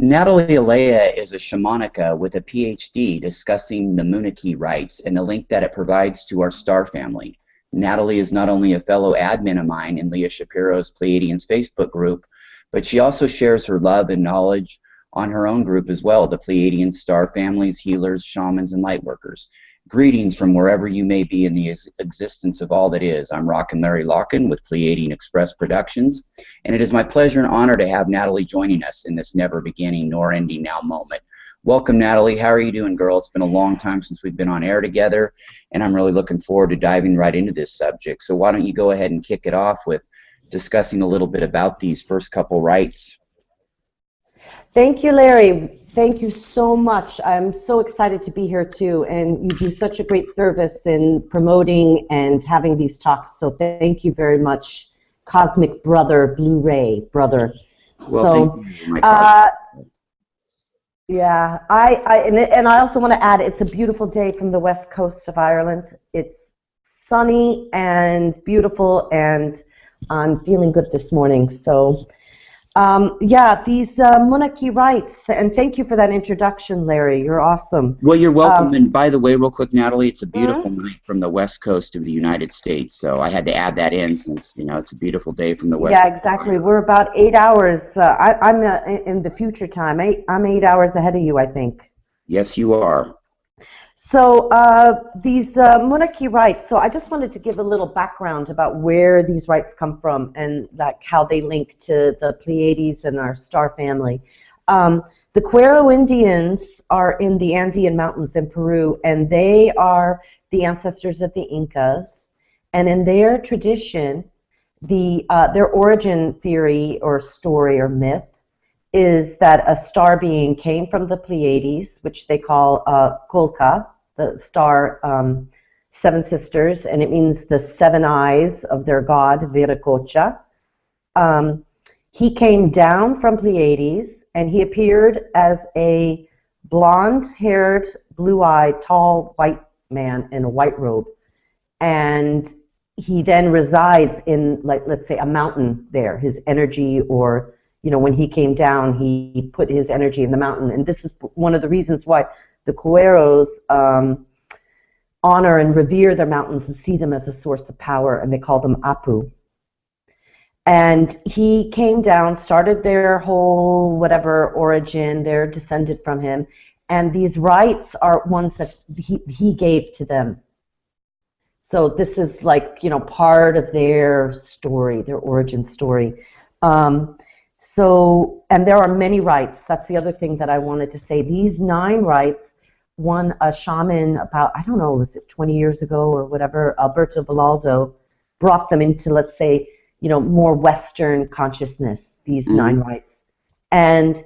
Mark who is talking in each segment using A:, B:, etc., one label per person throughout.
A: Natalie Alea is a shamanica with a PhD discussing the Munich rites and the link that it provides to our star family. Natalie is not only a fellow admin of mine in Leah Shapiro's Pleiadians Facebook group, but she also shares her love and knowledge on her own group as well, the Pleiadian star families, healers, shamans, and lightworkers. Greetings from wherever you may be in the existence of all that is. I'm Rocken Larry Locken with Pleiadian Express Productions, and it is my pleasure and honor to have Natalie joining us in this never beginning nor ending now moment. Welcome, Natalie. How are you doing, girl? It's been a long time since we've been on air together, and I'm really looking forward to diving right into this subject. So why don't you go ahead and kick it off with discussing a little bit about these first couple rites.
B: Thank you, Larry. Thank you so much. I'm so excited to be here too, and you do such a great service in promoting and having these talks. So thank you very much, Cosmic Brother, Blu-ray Brother.
A: Well, thank you,
B: yeah, and I also want to add, it's a beautiful day from the west coast of Ireland. It's sunny and beautiful, and I'm feeling good this morning. So. Yeah, these Munich rites, and thank you for that introduction, Larry. You're awesome.
A: Well, you're welcome. And by the way, real quick, Natalie, it's a beautiful night from the west coast of the United States, so I had to add that in since, you know, it's a beautiful day from the west coast.
B: Yeah, exactly. We're about 8 hours. I'm in the future time. I'm 8 hours ahead of you, I think.
A: Yes, you are.
B: So these Munich rites, so I just wanted to give a little background about where these rites come from and like how they link to the Pleiades and our star family. The Cuero Indians are in the Andean Mountains in Peru, and they are the ancestors of the Incas. And in their tradition, their origin theory or story or myth is that a star being came from the Pleiades, which they call Kolka, the star seven sisters, and it means the seven eyes of their god, Viracocha. He came down from Pleiades, and he appeared as a blonde-haired, blue-eyed, tall white man in a white robe. And he then resides in, like, let's say, a mountain there. His energy, or, you know, when he came down, he put his energy in the mountain. And this is one of the reasons why the Cueros honor and revere their mountains and see them as a source of power, and they call them Apu. And he came down, started their whole whatever origin, they're descended from him, and these rites are ones that he gave to them. So this is like, you know, part of their story, their origin story. So, and there are many rites. That's the other thing that I wanted to say. These 9 rites, a shaman about, I don't know, was it 20 years ago or whatever, Alberto Villaldo, brought them into, let's say, you know, more Western consciousness, these 9 rites. And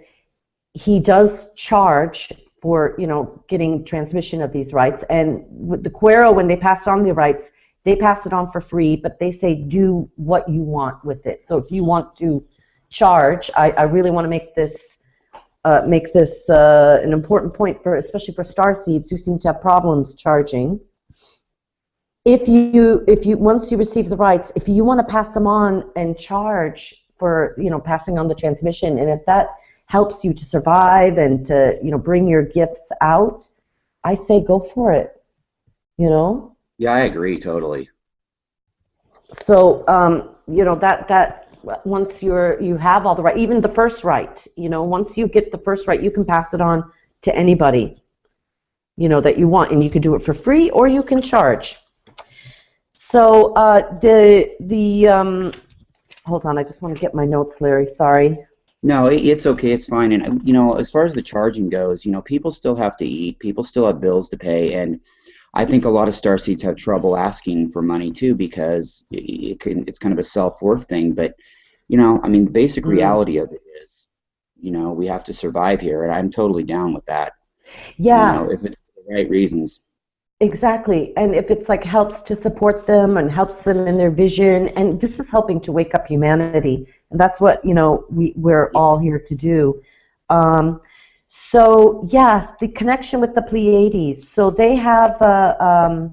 B: he does charge for, you know, getting transmission of these rites. And with the Cuero, when they pass on the rites, they pass it on for free, but they say do what you want with it. So if you want to charge, I really want to make this an important point, for especially for starseeds who seem to have problems charging. If you once you receive the rights, if you want to pass them on and charge for, you know, passing on the transmission, and if that helps you to survive and to, you know, bring your gifts out, I say go for it. You know.
A: Yeah, I agree totally.
B: So you know, that once you have all the right, even the first right, you know, once you get the first right, you can pass it on to anybody, you know, that you want, and you can do it for free or you can charge. So hold on, I just want to get my notes, Larry. Sorry.
A: No, it's okay. It's fine. And, you know, as far as the charging goes, you know, people still have to eat. People still have bills to pay. And I think a lot of starseeds have trouble asking for money, too, because it's kind of a self-worth thing. But, you know, I mean, the basic reality of it is, you know, we have to survive here. And I'm totally down with that.
B: Yeah.
A: You know, if it's for the right reasons.
B: Exactly. And if it's like helps to support them and helps them in their vision, and this is helping to wake up humanity, and that's what, you know, we're all here to do. So yeah, the connection with the Pleiades. So they have a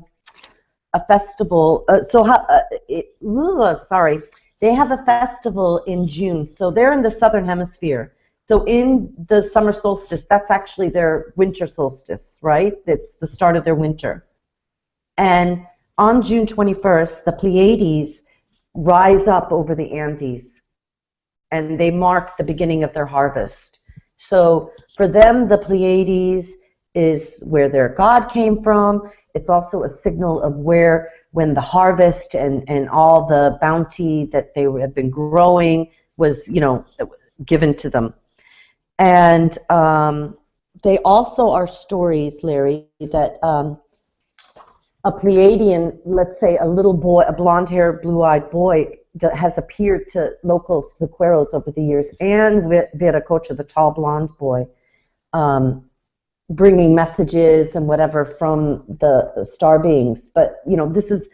B: festival. Sorry, they have a festival in June. So they're in the southern hemisphere. So in the summer solstice, that's actually their winter solstice, right? It's the start of their winter. And on June 21st, the Pleiades rise up over the Andes, and they mark the beginning of their harvest. So for them, the Pleiades is where their god came from. It's also a signal of where, when the harvest and all the bounty that they have been growing was, given to them. And they also are stories, Larry, that a Pleiadian, let's say a little boy, a blonde-haired, blue-eyed boy, has appeared to local sequeros over the years, and Viracocha, the tall blonde boy, bringing messages and whatever from the star beings. But this is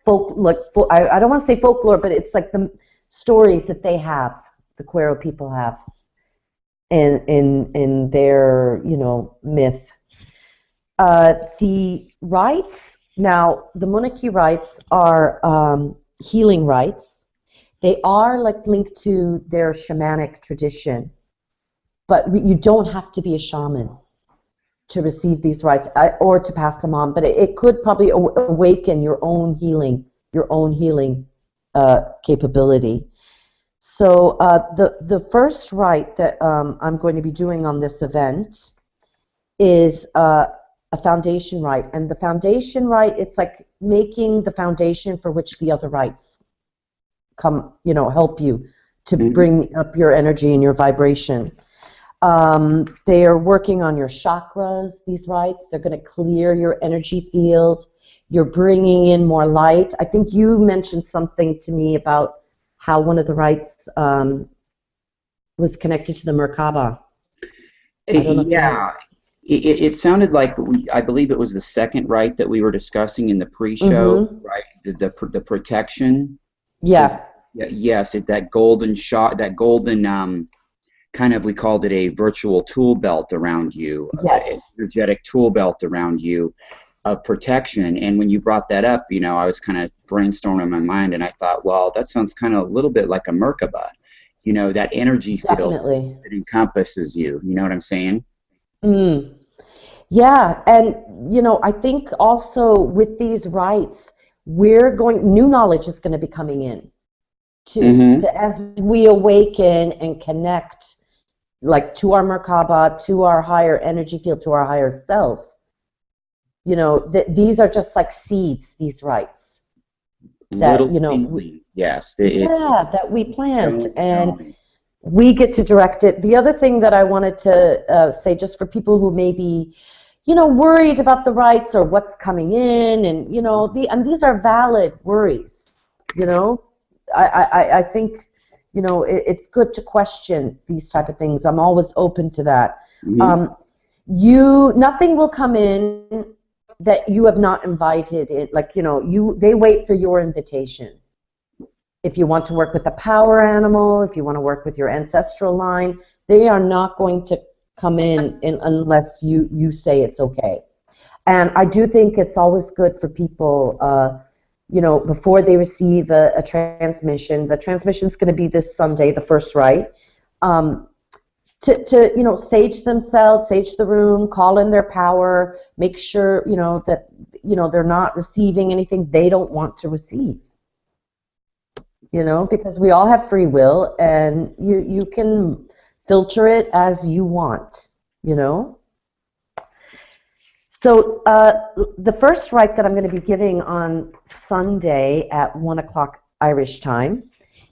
B: I don't want to say folklore, but it's like the stories that they have, the Quero people have, in their myth. The rites, now the monarchy rites are healing rites. They are linked to their shamanic tradition, but you don't have to be a shaman to receive these rites or to pass them on. But it could probably awaken your own healing capability. So the first rite that I'm going to be doing on this event is a foundation rite, and the foundation rite, it's like making the foundation for which the other rites come, help you to bring up your energy and your vibration. They are working on your chakras, these rites. They're going to clear your energy field. You're bringing in more light. I think you mentioned something to me about how one of the rites was connected to the Merkaba.
A: Yeah. It sounded like I believe it was the second rite that we were discussing in the pre-show, right? The protection.
B: Yeah.
A: Yes, that golden shot, that golden kind of, we called it a virtual tool belt around you, an energetic tool belt around you of protection. And when you brought that up, I was kind of brainstorming in my mind, and I thought, well, that sounds kind of a little bit like a Merkaba, that energy field that encompasses you. You know what I'm saying?
B: Yeah, and I think also with these rites, new knowledge is going to be coming in as we awaken and connect, to our Merkaba, to our higher energy field, to our higher self. These are just like seeds, these rites. That,
A: yes.
B: That we plant, and we get to direct it. The other thing that I wanted to say, just for people who may be, worried about the rites or what's coming in, and these are valid worries. I think, it's good to question these type of things. I'm always open to that. Nothing will come in that you have not invited in. They wait for your invitation. If you want to work with a power animal, if you want to work with your ancestral line, they are not going to come in unless you say it's okay. And I do think it's always good for people, before they receive a transmission. The transmission is going to be this Sunday, the first rite, to sage themselves, sage the room, call in their power, make sure that they're not receiving anything they don't want to receive. Because we all have free will, and you can filter it as you want, So the first rite that I'm going to be giving on Sunday at 1 o'clock Irish time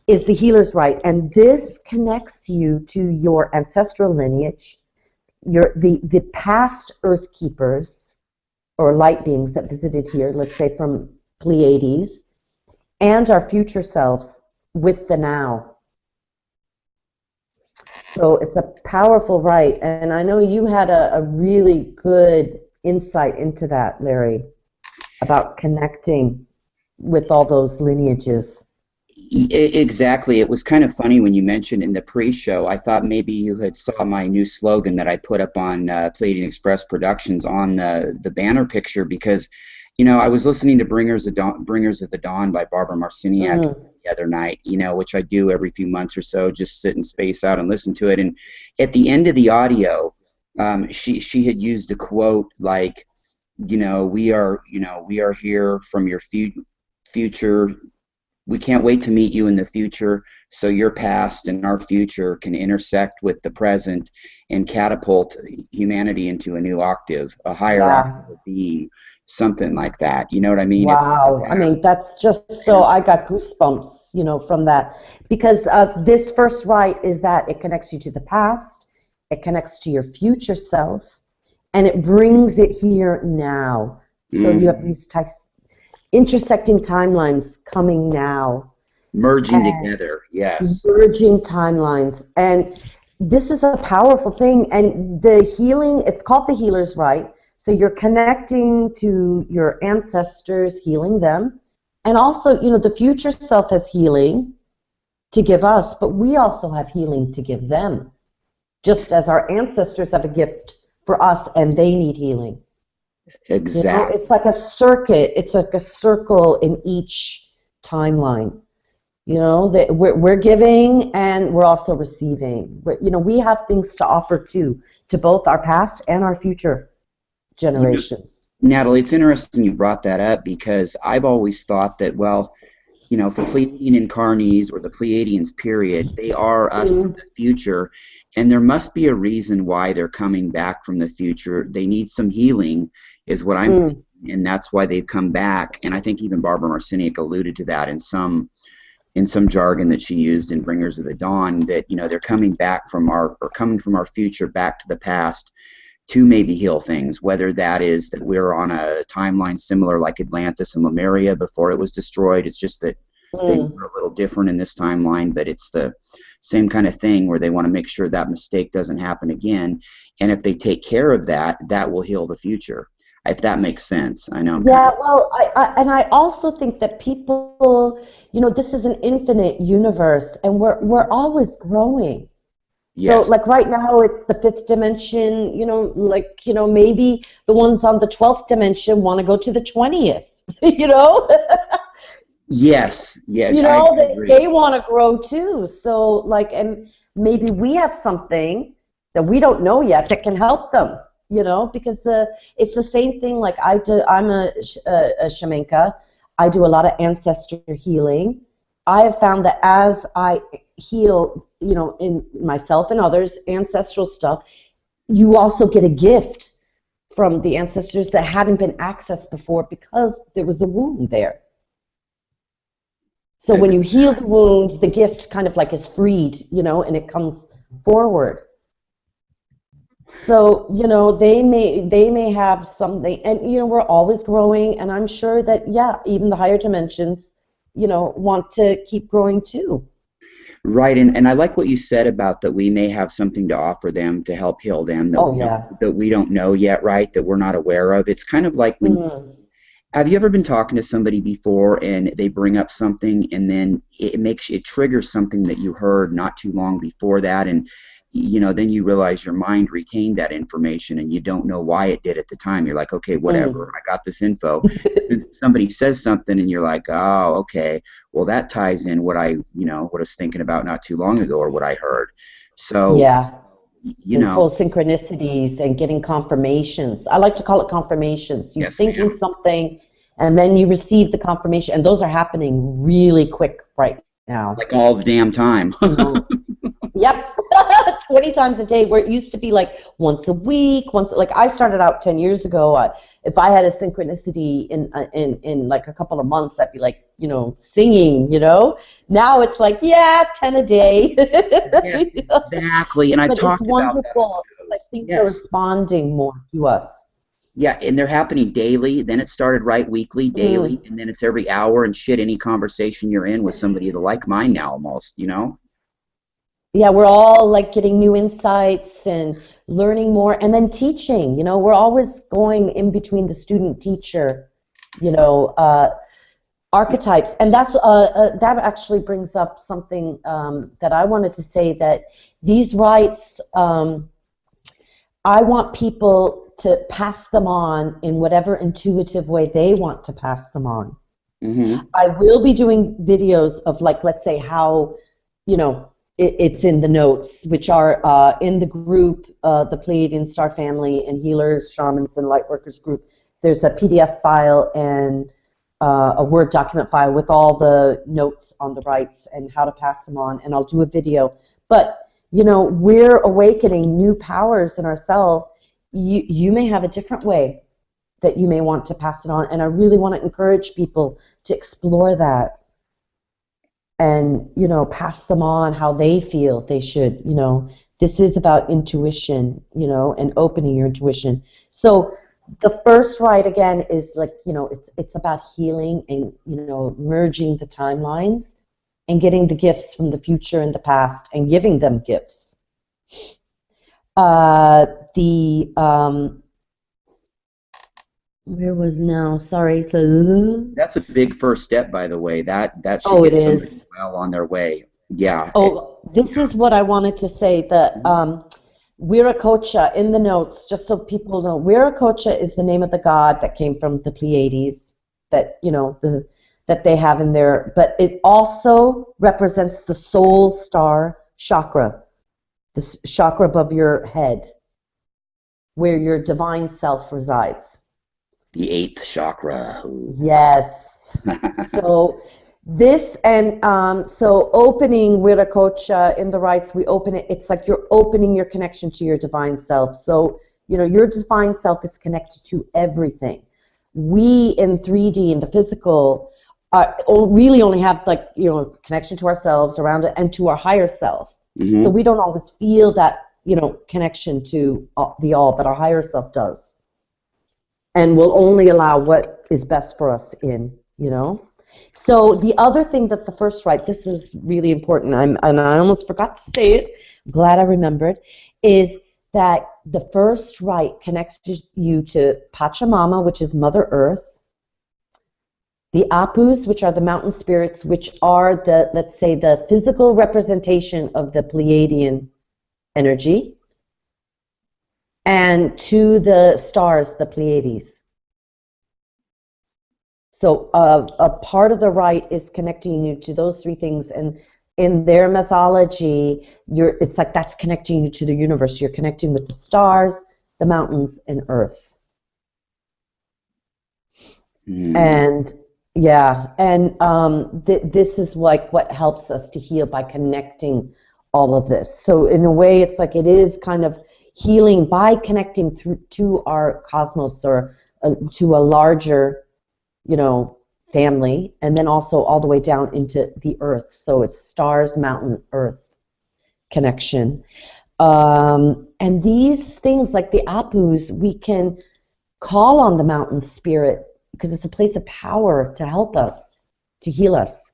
B: is the Healer's Rite, and this connects you to your ancestral lineage, the past Earth Keepers, or light beings that visited here, let's say from Pleiades, and our future selves with the now. So it's a powerful rite, and I know you had a really good insight into that, Larry, about connecting with all those lineages.
A: Exactly. It was kind of funny when you mentioned in the pre-show. I thought maybe you had saw my new slogan that I put up on Pleiadian Express Productions on the banner picture, because I was listening to Bringers of the Dawn by Barbara Marciniak, the other night, you know, which I do every few months or so, just sit and space out and listen to it. And at the end of the audio, she had used a quote like, we are here from your future. We can't wait to meet you in the future, so your past and our future can intersect with the present and catapult humanity into a new octave, a higher octave of being, something like that. You know what I mean?
B: Wow. I mean, that's just so, I got goosebumps, from that. Because this first rite is that it connects you to the past, it connects to your future self, and it brings it here now. So you have these intersecting timelines coming now.
A: Merging together, yes.
B: Merging timelines. And this is a powerful thing. And the healing, it's called the healer's rite. So you're connecting to your ancestors, healing them. And also, the future self has healing to give us, but we also have healing to give them. Just as our ancestors have a gift for us and they need healing.
A: Exactly.
B: It's like a circuit. It's like a circle in each timeline. That we're giving and we're also receiving. We have things to offer too, to both our past and our future generations.
A: Natalie, it's interesting you brought that up because I've always thought that, for Pleiadian incarnees or the Pleiadians, period, they are us in the future, and there must be a reason why they're coming back from the future. They need some healing, is what I'm thinking, and that's why they've come back. And I think even Barbara Marciniak alluded to that in some jargon that she used in Bringers of the Dawn, that they're coming back from our future back to the past to maybe heal things, whether that is that we're on a timeline similar like Atlantis and Lemuria before it was destroyed. It's just that things are a little different in this timeline, but it's the same kind of thing where they want to make sure that mistake doesn't happen again. And if they take care of that, that will heal the future, if that makes sense. I know.
B: I also think that people, this is an infinite universe, and we're always growing.
A: Yes.
B: So, like right now, it's the 5th dimension. Maybe the ones on the 12th dimension want to go to the 20th.
A: Yes. Yeah.
B: They want to grow too. So, and maybe we have something that we don't know yet that can help them. Because it's the same thing. Like I'm a shamanka. I do a lot of ancestor healing. I have found that as I heal, in myself and others, ancestral stuff, you also get a gift from the ancestors that hadn't been accessed before because there was a wound there. So when you heal the wound, the gift kind of like is freed, and it comes forward. So, they may have something, and, we're always growing, and I'm sure that, even the higher dimensions, want to keep growing too.
A: Right, and I like what you said about that we may have something to offer them to help heal them that we don't know yet, right, that we're not aware of. It's kind of like when, have you ever been talking to somebody before and they bring up something and then it triggers something that you heard not too long before that, and then you realize your mind retained that information and you don't know why it did at the time. You're like, okay, whatever, I got this info. Then somebody says something and you're like, oh, okay, well that ties in what I was thinking about not too long ago or what I heard. So
B: this whole synchronicities and getting confirmations. I like to call it confirmations. You're thinking something and then you receive the confirmation, and those are happening really quick right now.
A: Like all the damn time.
B: Yep. 20 times a day, where it used to be like once a week. Like I started out 10 years ago. If I had a synchronicity in like a couple of months, I'd be like, singing. Now it's like 10 a day.
A: Yes, exactly. And I've talked about that. It's wonderful.
B: I think they're responding more to us.
A: Yeah, and they're happening daily. Then it started weekly, daily, and then it's every hour and shit. Any conversation you're in with somebody like mine now, almost.
B: Yeah, we're all like getting new insights and learning more, and then teaching. We're always going in between the student-teacher, archetypes, and that actually brings up something that I wanted to say, that these rites, I want people to pass them on in whatever intuitive way they want to pass them on.
A: Mm-hmm.
B: I will be doing videos of, like, let's say how, it's in the notes, which are in the group, the Pleiadian Star Family and Healers, Shamans, and Lightworkers group. There's a PDF file and a Word document file with all the notes on the rites and how to pass them on, and I'll do a video. But, we're awakening new powers in ourselves. You may have a different way that you may want to pass it on, and I really want to encourage people to explore that and, pass them on how they feel they should, This is about intuition, and opening your intuition. So the first rite, again, is like, it's about healing and, merging the timelines and getting the gifts from the future and the past and giving them gifts. Where was now? Sorry. So
A: That's a big first step, by the way. That should
B: it
A: get somebody
B: is.
A: well on their way. Yeah.
B: This is what I wanted to say. That Viracocha in the notes, just so people know, Viracocha is the name of the god that came from the Pleiades. That that they have in there, but it also represents the soul star chakra, the chakra above your head, where your divine self resides.
A: The 8th chakra.
B: Yes. So this, and so opening Viracocha in the rites, we open it. It's like you're opening your connection to your divine self. So your divine self is connected to everything. We in 3D, in the physical, really only have, like, connection to ourselves around it and to our higher self.
A: Mm-hmm.
B: So we don't always feel that connection to the all, but our higher self does. And we'll only allow what is best for us in. So the other thing that the first rite, this is really important, and I almost forgot to say it, I'm glad I remembered, is that the first rite connects you to Pachamama, which is Mother Earth, the Apus, which are the mountain spirits, which are let's say, the physical representation of the Pleiadian energy, and to the stars, the Pleiades. So a part of the rite is connecting you to those three things, and in their mythology, it's like that's connecting you to the universe. You're connecting with the stars, the mountains, and Earth. And this is like what helps us to heal by connecting all of this. So in a way, it's like it is kind of healing by connecting to our cosmos, or to a larger, family, and then also all the way down into the Earth. So it's stars, mountain, Earth connection. And these things, like the Apus, we can call on the mountain spirit because it's a place of power to help us, to heal us,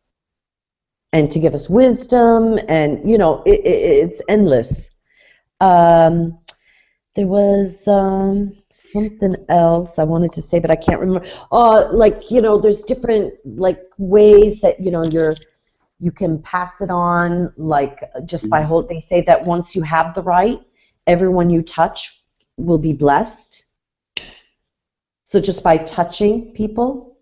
B: and to give us wisdom, and it's endless. There was something else I wanted to say, but I can't remember. There's different ways that you can pass it on, just by they say that once you have the rite, everyone you touch will be blessed. So just by touching people,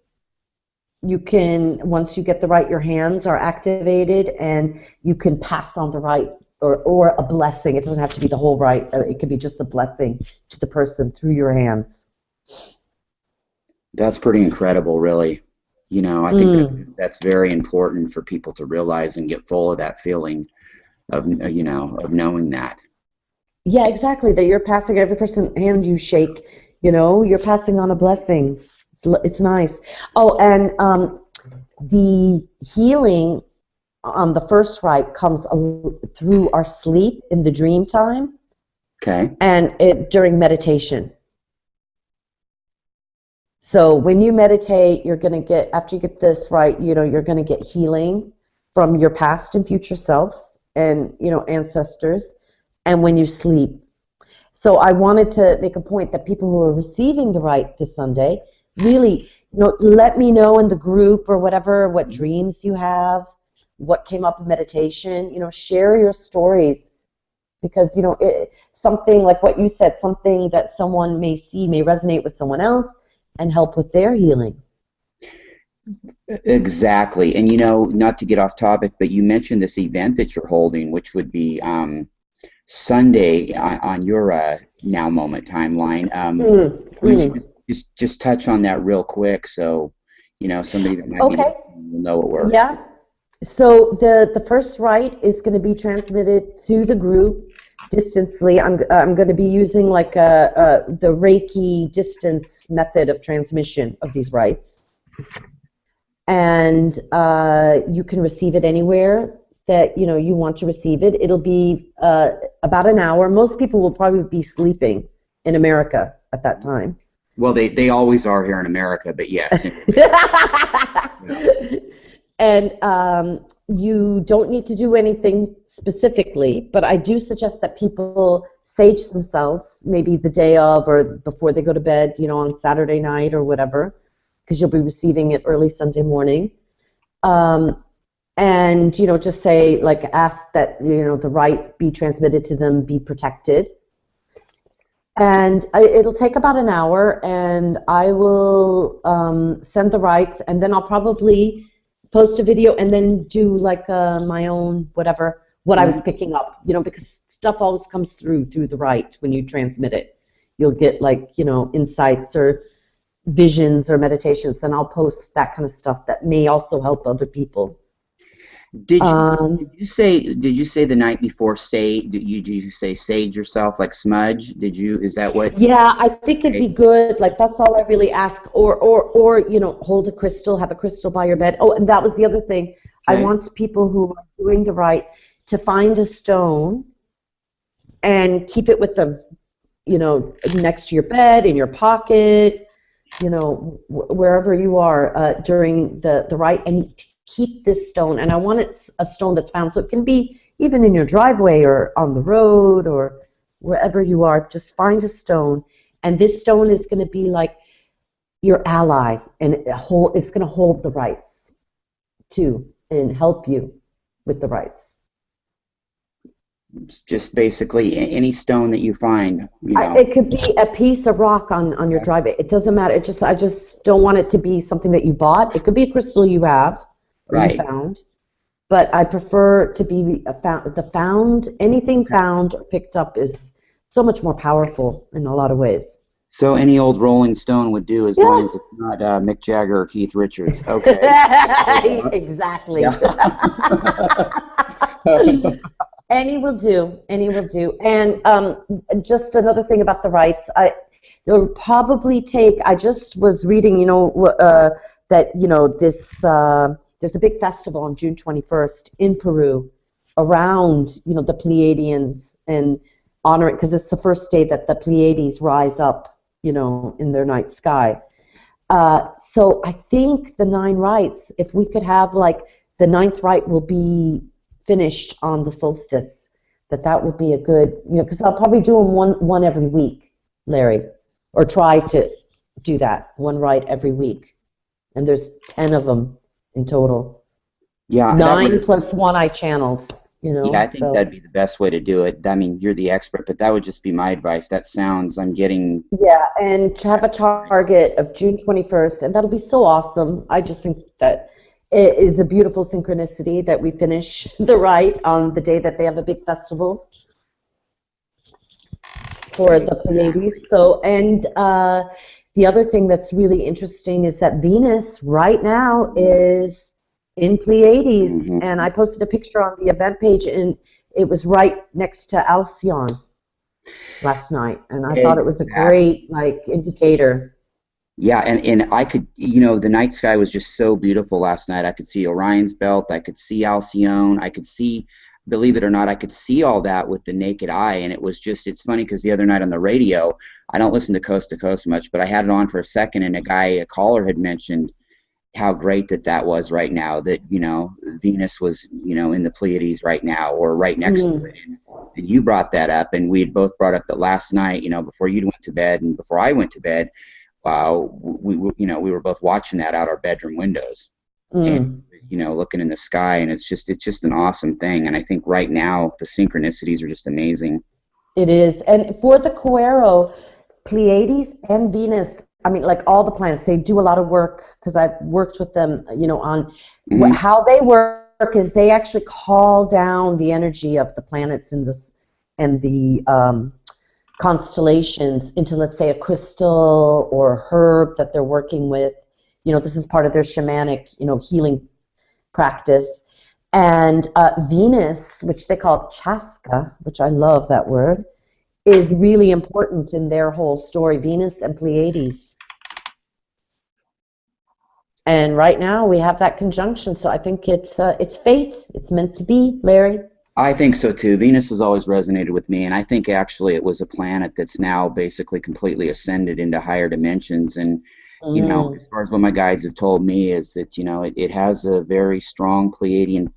B: you can, once you get the rite, your hands are activated, and you can pass on the rite or a blessing. It doesn't have to be the whole rite. It could be just a blessing to the person through your hands.
A: That's pretty incredible, really. I think that's very important for people to realize and get full of that feeling of knowing that.
B: Yeah, exactly. That you're passing, every person's hand you shake, you're passing on a blessing. It's nice. Oh, and the healing on the first rite comes through our sleep in the dream time.
A: Okay.
B: And during meditation. So when you meditate, you're going to get, after you get this rite, you're going to get healing from your past and future selves and, ancestors, and when you sleep. So I wanted to make a point that people who are receiving the rite this Sunday, really, let me know in the group or whatever, what dreams you have, what came up in meditation, share your stories, because, something like what you said, something that someone may see may resonate with someone else and help with their healing.
A: Exactly. And, not to get off topic, but you mentioned this event that you're holding, which would be Sunday on your Now Moment timeline.
B: Mm,
A: Why don't you
B: mm.
A: just touch on that real quick so, somebody that might be
B: Okay,
A: listening will know what we're.
B: yeah. So the first rite is going to be transmitted to the group distantly. I'm going to be using like the Reiki distance method of transmission of these rites, and you can receive it anywhere that you want to receive it. It'll be about an hour. Most people will probably be sleeping in America at that time.
A: Well, they always are here in America, but yes.
B: And you don't need to do anything specifically, but I do suggest that people sage themselves maybe the day of or before they go to bed, on Saturday night or whatever, because you'll be receiving it early Sunday morning. And, just say, like, ask that, the rite be transmitted to them, be protected. And it'll take about an hour, and I will send the rites, and then I'll probably post a video and then do like my own what I was picking up, because stuff always comes through the rite when you transmit it. You'll get like, insights or visions or meditations, and I'll post that kind of stuff that may also help other people.
A: Did you say the night before did you say sage yourself, like smudge? Is that what?
B: Yeah, I think it'd be good. Like, that's all I really ask. Or hold a crystal, have a crystal by your bed. Oh, and that was the other thing. Okay. I want people who are doing the rite to find a stone and keep it with them, next to your bed, in your pocket, wherever you are during the rite, and keep this stone. And I want it a stone that's found, so it can be even in your driveway or on the road or wherever you are. Just find a stone, and this stone is going to be like your ally, and it's going to hold the rites too and help you with the rites.
A: It's just basically any stone that you find.
B: It could be a piece of rock on your driveway. It doesn't matter. I just don't want it to be something that you bought. It could be a crystal you have. Right. You found, but I prefer to be anything found or picked up is so much more powerful in a lot of ways.
A: So any old Rolling Stone would do, as long as it's not Mick Jagger or Keith Richards. Okay.
B: Exactly. Any will do. And just another thing about the rites, it'll probably take. I just was reading, that this. There's a big festival on June 21st in Peru around, the Pleiadians, and honor it because it's the first day that the Pleiades rise up, in their night sky. So I think the 9 rites, if we could have like the 9th rite will be finished on the solstice, that would be a good, because I'll probably do them one every week, Larry, or try to do that, 1 rite every week. And there's 10 of them in total. Yeah, 9 plus 1 I channeled.
A: Yeah, I think that'd be the best way to do it. I mean, you're the expert, but that would just be my advice. That sounds, I'm getting.
B: Yeah, and to have a target of June 21st, and that'll be so awesome. I just think that it is a beautiful synchronicity that we finish the rite on the day that they have a big festival for the Pleiades. So, and the other thing that's really interesting is that Venus right now is in Pleiades, and I posted a picture on the event page, and it was right next to Alcyon last night, and I thought it was a great indicator.
A: Yeah, and I could, the night sky was just so beautiful last night. I could see Orion's belt, I could see Alcyon, I could see, believe it or not, I could see all that with the naked eye, and it was just, it's funny because the other night on the radio, I don't listen to Coast much, but I had it on for a second, and a caller had mentioned how great that was right now, that, Venus was, in the Pleiades right now, or right next to it, and you brought that up, and we had both brought up that last night, before you went to bed and before I went to bed, we were both watching that out our bedroom windows, and, looking in the sky, and it's just an awesome thing. And I think right now the synchronicities are just amazing.
B: It is. And for the Cuero, Pleiades and Venus I mean, like all the planets, they do a lot of work because I've worked with them, you know, on
A: Hmm.
B: how they work is they actually call down the energy of the planets in this and the constellations into, let's say, a crystal or a herb that they're working with. You know, this is part of their shamanic, you know, healing practice. And Venus, which they call Chaska, which I love that word, is really important in their whole story. Venus and Pleiades. And right now we have that conjunction, so I think it's fate. It's meant to be, Larry.
A: I think so too. Venus has always resonated with me, and I think actually it was a planet that's now basically completely ascended into higher dimensions. And
B: Mm.
A: as far as what my guides have told me is that it has a very strong Pleiadian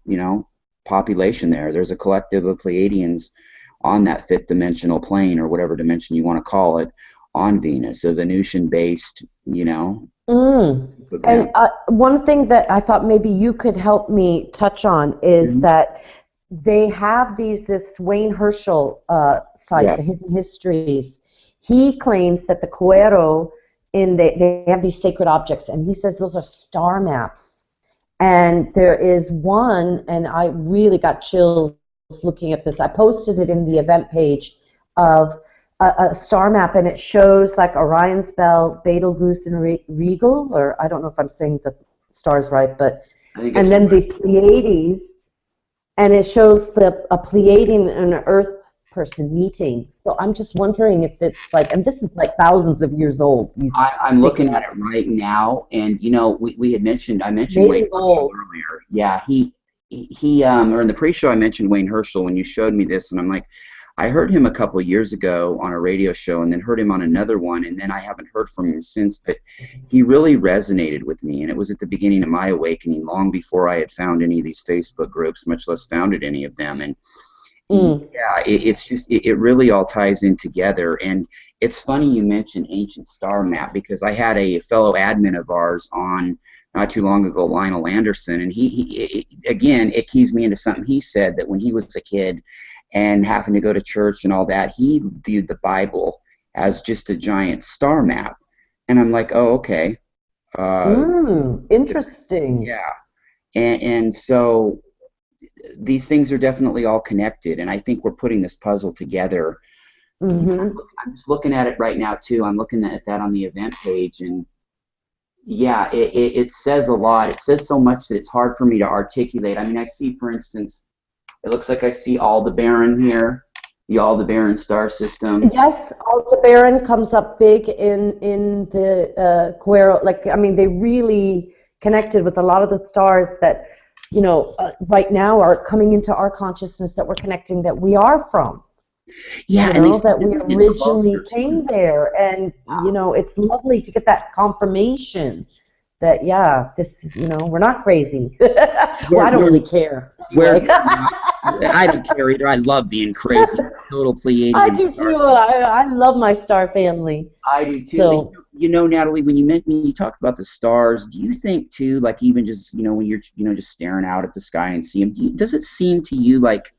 A: population there. There's a collective of Pleiadians on that fifth dimensional plane, or whatever dimension you want to call it, on Venus, a Venusian based
B: Mm.
A: program.
B: And one thing that I thought maybe you could help me touch on is
A: Mhm.
B: that they have this Wayne Herschel site,
A: Yeah.
B: the Hidden Histories. He claims that the Cuero they have these sacred objects, and he says those are star maps. And there is one, and I really got chills looking at this. I posted it in the event page of a star map, and it shows like Orion's Belt, Betelgeuse, and Regal, or I don't know if I'm saying the stars right, but
A: I think
B: and
A: it's
B: then the Pleiades, and it shows a Pleiadian and an Earth person meeting. So I'm just wondering if it's like, and this is like thousands of years old. These
A: I'm
B: sacred
A: looking at it
B: objects,
A: right now, and we had mentioned I mentioned
B: made
A: Wayne
B: in
A: Herschel
B: gold.
A: earlier. Yeah, or in the pre-show I mentioned Wayne Herschel when you showed me this, and I'm like, I heard him a couple of years ago on a radio show, and then heard him on another one, and then I haven't heard from him since. But he really resonated with me, and it was at the beginning of my awakening, long before I had found any of these Facebook groups, much less founded any of them. And
B: Mm.
A: yeah, it's just it really all ties in together. And it's funny you mentioned ancient star map, because I had a fellow admin of ours on not too long ago, Lionel Anderson, and again, it keys me into something he said, that when he was a kid and having to go to church and all that, he viewed the Bible as just a giant star map. And I'm like, oh, okay. Uh,
B: Interesting.
A: yeah. And so these things are definitely all connected, and I think we're putting this puzzle together.
B: Hmm.
A: I'm just looking at it right now too. I'm looking at that on the event page, and yeah, it says a lot. It says so much that it's hard for me to articulate. I mean, I see, for instance, it looks like I see Aldebaran here, the Aldebaran star system.
B: Yes, Aldebaran comes up big in the Cuero. Like, I mean, they really connected with a lot of the stars that, right now are coming into our consciousness that we're connecting that we are from.
A: Yeah, and they seem
B: That
A: to
B: we
A: be getting
B: originally
A: closer
B: came
A: too.
B: there, and
A: Wow.
B: it's lovely to get that confirmation that yeah, this is we're not crazy. Well,
A: We're
B: I don't
A: we're
B: really care
A: we're
B: anyway.
A: not. I don't care either. I love being crazy. Total
B: I
A: Pleiadian
B: do
A: star
B: too.
A: system.
B: I love my star family.
A: I do too.
B: So
A: Natalie, when you talk about the stars, do you think too, like even just when you're just staring out at the sky and see them, does it seem to you like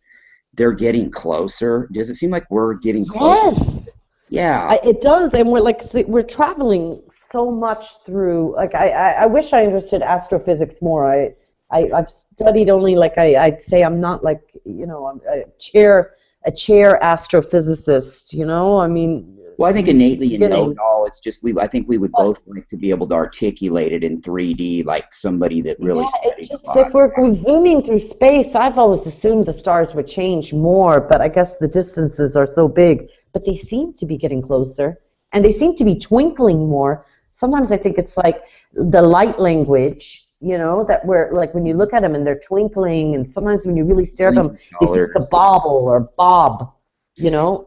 A: they're getting closer? Does it seem like we're getting closer?
B: yes,
A: Yeah.
B: it does, and we're like we're traveling so much through. Like I wish I understood astrophysics more. I've studied only like I'd say I'm not like I'm a chair astrophysicist. I mean
A: Well, I think innately and know it
B: beginning.
A: all. It's just I think we would both like to be able to articulate it in 3D, like somebody that really
B: Yeah, it's
A: studied a
B: just
A: lot.
B: if we're zooming through space, I've always assumed the stars would change more, but I guess the distances are so big. But they seem to be getting closer, and they seem to be twinkling more. Sometimes I think it's like the light language, that we're like when you look at them and they're twinkling, and sometimes when you really stare at them,
A: Blinking
B: they seem to
A: colors.
B: bobble or bob,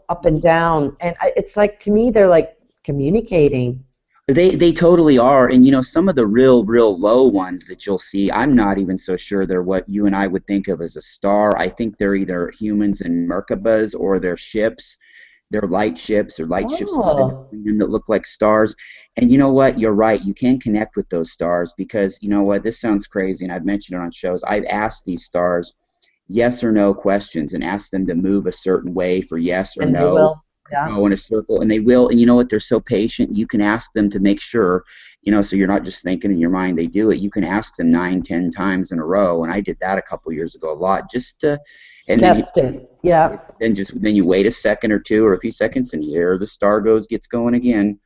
B: up and down. And it's like to me, they're like communicating.
A: They totally are, and some of the real low ones that you'll see, I'm not even so sure they're what you and I would think of as a star. I think they're either humans in Merkabas, or they're ships. They're light ships, or light ships moving
B: Oh.
A: between them that look like stars. And you know what? You're right. You can connect with those stars, because you know what? This sounds crazy, and I've mentioned it on shows. I've asked these stars yes or no questions, and asked them to move a certain way for yes or
B: And they
A: no.
B: will. Yeah.
A: go in a circle, and they will. And you know what? They're so patient. You can ask them to make sure, so you're not just thinking in your mind. They do it. You can ask them 9, 10 times in a row, and I did that a couple years ago a lot, just to, and
B: Test it. Yeah.
A: then you wait a second or two or a few seconds, and here the star gets going again.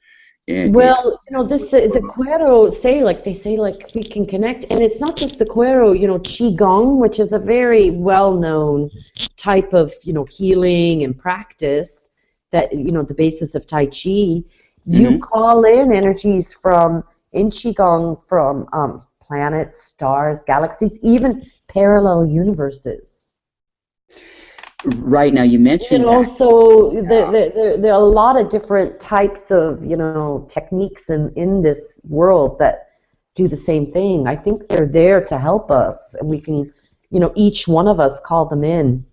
A: And
B: Well, the Cuero they say like we can connect, and it's not just the Cuero, Qigong, which is a very well-known type of, healing and practice that, the basis of Tai Chi. You call in energies in Qigong from planets, stars, galaxies, even parallel universes.
A: Right, now you mentioned
B: so there are a lot of different types of, techniques in this world that do the same thing. I think they're there to help us, and we can, each one of us call them in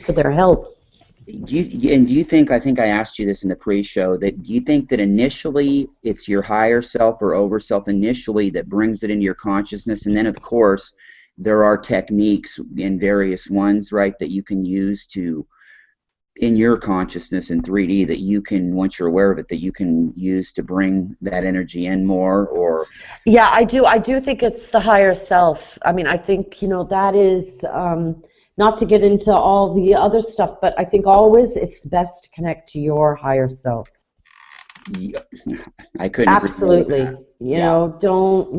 B: for their help.
A: Do you think, I think I asked you this in the pre-show, do you think that initially it's your higher self or over self initially that brings it into your consciousness, and then of course there are techniques in various ones, right, that you can use in your consciousness in 3D that you can, once you're aware of it, that you can use to bring that energy in more? Or
B: yeah, I do think it's the higher self. I mean, I think, that is, not to get into all the other stuff, but I think always it's best to connect to your higher self.
A: Yeah, I couldn't
B: absolutely
A: agree with that.
B: Don't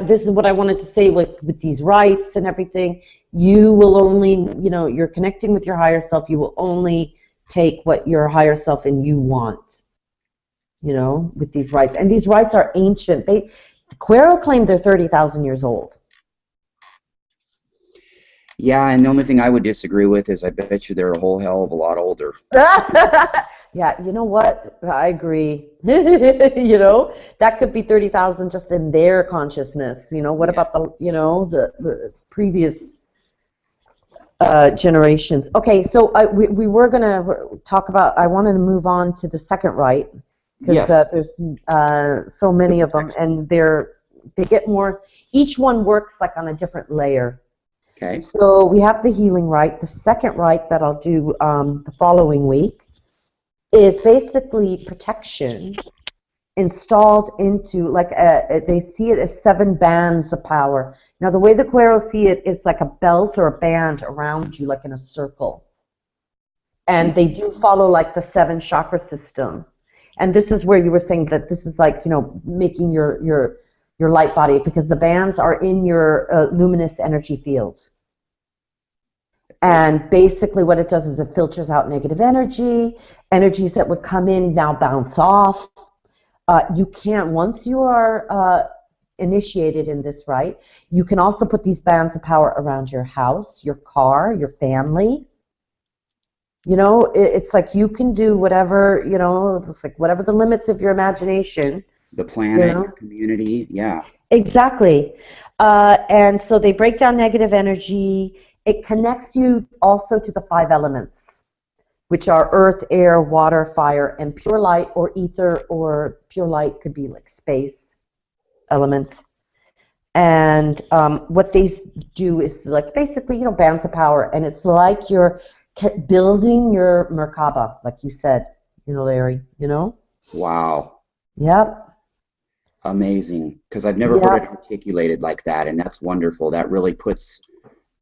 B: this is what I wanted to say with these rites and everything. You will only, you're connecting with your higher self. You will only take what your higher self and you want, with these rites. And these rites are ancient. Cuero claimed they're 30,000 years old.
A: Yeah, and the only thing I would disagree with is I bet you they're a whole hell of a lot older.
B: Yeah, you know what? I agree. That could be 30,000 just in their consciousness. What about the previous generations? Okay, so we were going to talk about, I wanted to move on to the second rite, because there's so many of them, and they get more, each one works like on a different layer.
A: Okay.
B: So we have the healing rite. The second rite that I'll do the following week is basically protection installed into, they see it as 7 bands of power. Now, the way the Cueros see it is like a belt or a band around you, like in a circle. And they do follow like the 7 chakra system. And this is where you were saying that this is like, making your light body, because the bands are in your luminous energy field. And basically what it does is it filters out negative energies that would come in now bounce off. You can't, once you are initiated in this rite, you can also put these bands of power around your house, your car, your family. It's like you can do whatever, it's like whatever the limits of your imagination.
A: The planet, your community, yeah.
B: Exactly. And so they break down negative energy. It connects you also to the 5 elements, which are earth, air, water, fire, and pure light, or ether, or pure light could be like space element. And what they do is like basically, bands of power, and it's like you're building your Merkaba, like you said, Larry,
A: Wow.
B: Yep.
A: Amazing, because I've never heard it articulated like that, and that's wonderful. That really puts,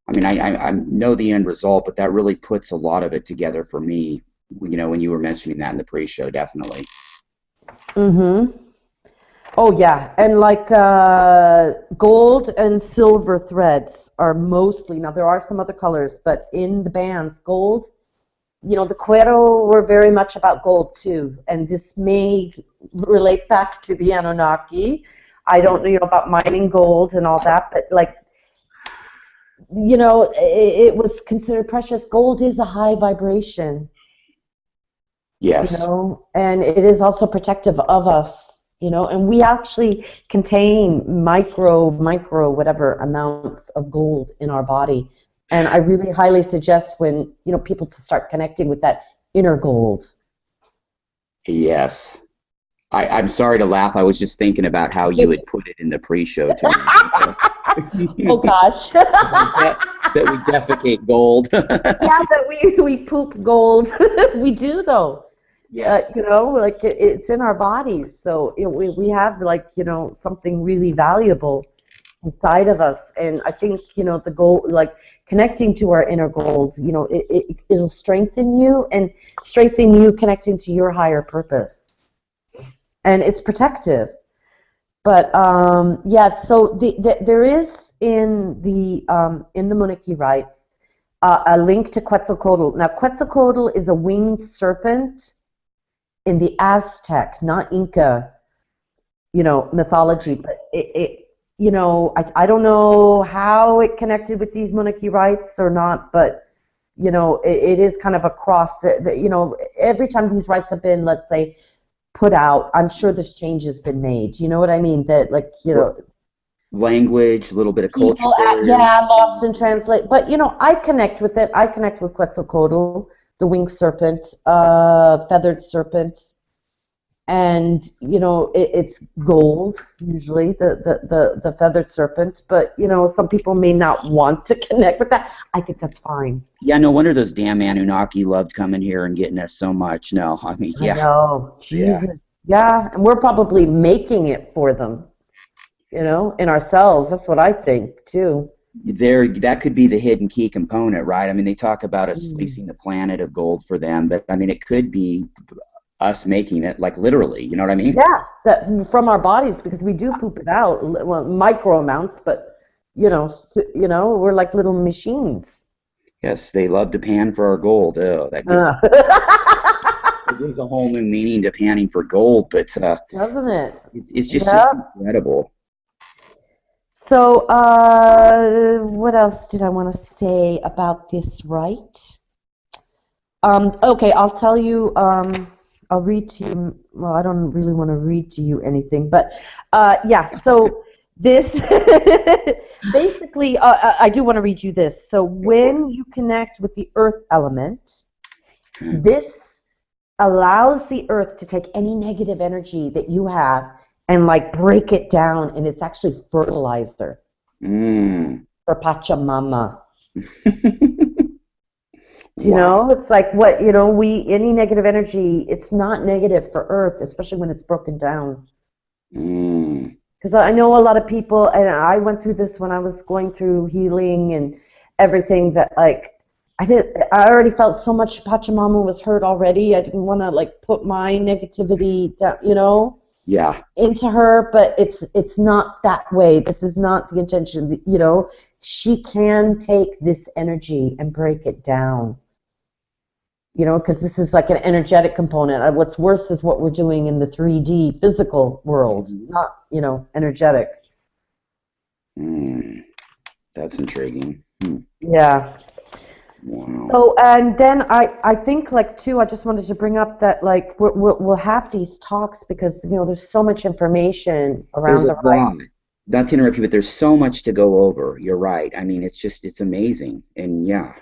A: I mean, I know the end result, but that really puts a lot of it together for me, when you were mentioning that in the pre-show, definitely.
B: Mm-hmm. Oh, yeah, and like gold and silver threads are mostly, now there are some other colors, but in the bands, gold, the Cuero were very much about gold too, and this may relate back to the Anunnaki. I don't know about mining gold and all that, but it was considered precious. Gold is a high vibration.
A: Yes.
B: And it is also protective of us, and we actually contain micro whatever amounts of gold in our body. And I really highly suggest when, people to start connecting with that inner gold.
A: Yes. I'm sorry to laugh. I was just thinking about how you would put it in the pre-show to me.
B: Oh gosh.
A: that we defecate gold.
B: Yeah, that we poop gold. We do though.
A: Yes.
B: You know, like it's in our bodies. So we have like, you know, something really valuable inside of us. And I think, you know, the goal, like connecting to our inner gold, you know, it'll strengthen you and strengthen you connecting to your higher purpose. And it's protective. But yeah, so there is in the Munich rites a link to Quetzalcoatl. Now, Quetzalcoatl is a winged serpent in the Aztec, not Inca, you know, mythology. But you know, I don't know how it connected with these Munich rites or not, but you know, it is kind of a cross that you know, every time these rites have been, let's say, put out, I'm sure this change has been made. You know what I mean? That, like, you know,
A: language, a little bit of culture.
B: Yeah, lost in translate. But you know, I connect with it. I connect with Quetzalcoatl, the winged serpent, feathered serpent, and you know, it's gold usually, the feathered serpent. But you know, some people may not want to connect with that. I think that's fine.
A: Yeah, no wonder those damn Anunnaki loved coming here and getting us so much. No, I mean, yeah.
B: I know, Jesus. Yeah, and we're probably making it for them, you know, in ourselves. That's what I think too.
A: That could be the hidden key component, right? I mean, they talk about us fleecing the planet of gold for them, but I mean, it could be us making it, like literally. You know what I mean?
B: Yeah, that from our bodies, because we do poop it out, well, micro amounts, but you know, we're like little machines.
A: Yes, they love to pan for our gold. Oh, that gives it gives a whole new meaning to panning for gold, but
B: doesn't it?
A: It's just incredible.
B: So, what else did I want to say about this rite? Okay, I'll tell you. I'll read to you. Well, I don't really want to read to you anything, but yeah. So this basically, I do want to read you this. So when you connect with the earth element, this allows the earth to take any negative energy that you have and like break it down, and it's actually fertilizer for Pachamama. You know, it's like what, you know, any negative energy, it's not negative for Earth, especially when it's broken down. Because I know a lot of people, and I went through this when I was going through healing and everything, that like I already felt so much Pachamama was hurt already. I didn't want to like put my negativity down, you know, into her, but it's not that way. This is not the intention. You know, she can take this energy and break it down. You know, because this is like an energetic component. What's worse is what we're doing in the 3D physical world, not, you know, energetic.
A: That's intriguing.
B: Yeah.
A: Wow.
B: So, and then I think, like, too, I just wanted to bring up that, like, we'll have these talks because, you know, there's so much information around the rites.
A: Not to interrupt you, but there's so much to go over. You're right. I mean, it's amazing. And yeah.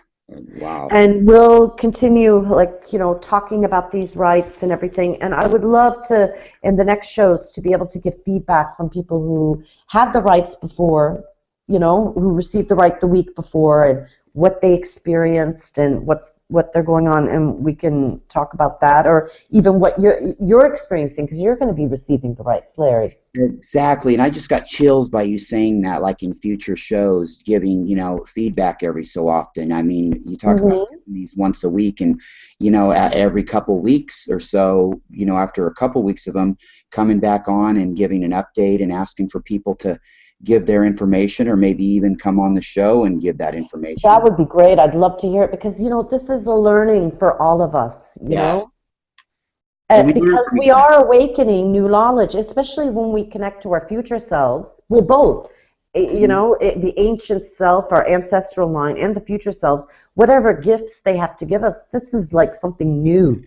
A: Wow.
B: And we'll continue, like, you know, talking about these rites and everything. And I would love to, in the next shows, to be able to give feedback from people who had the rites before, you know, who received the rite the week before, and what they experienced and what they're going on, and we can talk about that, or even what you're experiencing, because you're going to be receiving the rites, Larry.
A: Exactly, and I just got chills by you saying that, like in future shows, giving, you know, feedback every so often. I mean, you talk about these once a week, and, you know, every couple weeks or so, you know, after a couple weeks of them, coming back on and giving an update and asking for people to give their information, or maybe even come on the show and give that information.
B: That would be great. I'd love to hear it, because, you know, this is a learning for all of us, you know? Because we are awakening new knowledge, especially when we connect to our future selves. Well, both, you know, the ancient self, our ancestral line, and the future selves, whatever gifts they have to give us, this is like something new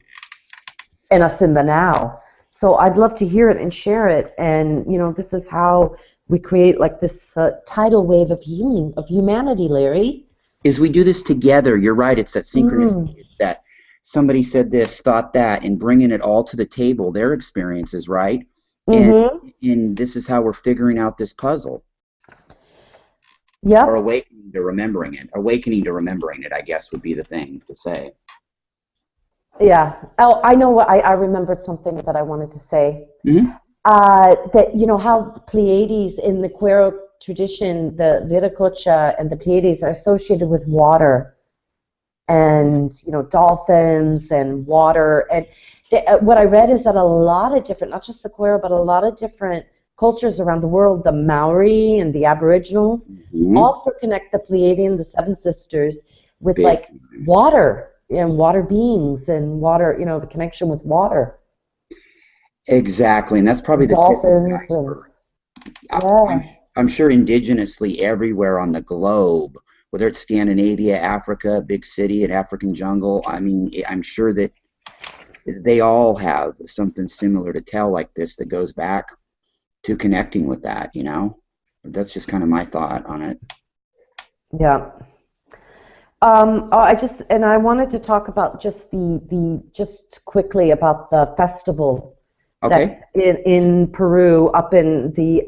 B: in us in the now. So I'd love to hear it and share it. And, you know, this is how we create like this tidal wave of healing of humanity, Larry.
A: Is we do this together. You're right. It's that synchronicity. It's that somebody said this, thought that, and bringing it all to the table, their experiences, right? And this is how we're figuring out this puzzle.
B: Yep.
A: or awakening to remembering it. Awakening to remembering it, I guess, would be the thing to say.
B: Yeah. Oh, I know what I remembered something that I wanted to say.
A: Mm-hmm.
B: That you know how the Pleiades in the Quero tradition, the Viracocha and the Pleiades are associated with water and dolphins and water. And what I read is that a lot of different, not just the Quero, but a lot of different cultures around the world, the Maori and the Aboriginals,
A: Mm-hmm.
B: also connect the Pleiadian, the Seven Sisters, with
A: Big.
B: like water and water beings and water, the connection with water.
A: Exactly, and that's probably the tip of the
B: Dolphins and
A: iceberg.
B: yeah,
A: I'm sure indigenously everywhere on the globe, whether it's Scandinavia, Africa, big city, an African jungle, I mean, I'm sure that they all have something similar to tell like this that goes back to connecting with that, That's just kind of my thought on it.
B: yeah. I wanted to talk about just just quickly about the festival that's
A: Okay.
B: in Peru, up in the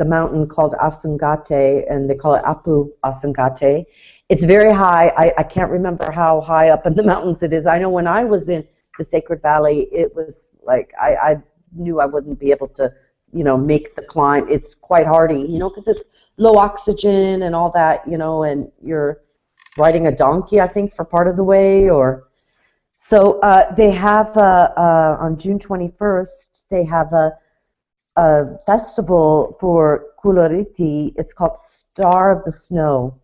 B: mountain called Asungate, and they call it Apu Asungate. It's very high. I can't remember how high up in the mountains it is. I know when I was in the Sacred Valley, it was like I knew I wouldn't be able to, make the climb. It's quite hardy, because it's low oxygen and all that, and you're riding a donkey, I think, for part of the way, or so they have on June 21st. They have a festival for Kuloriti. It's called Star of the Snow,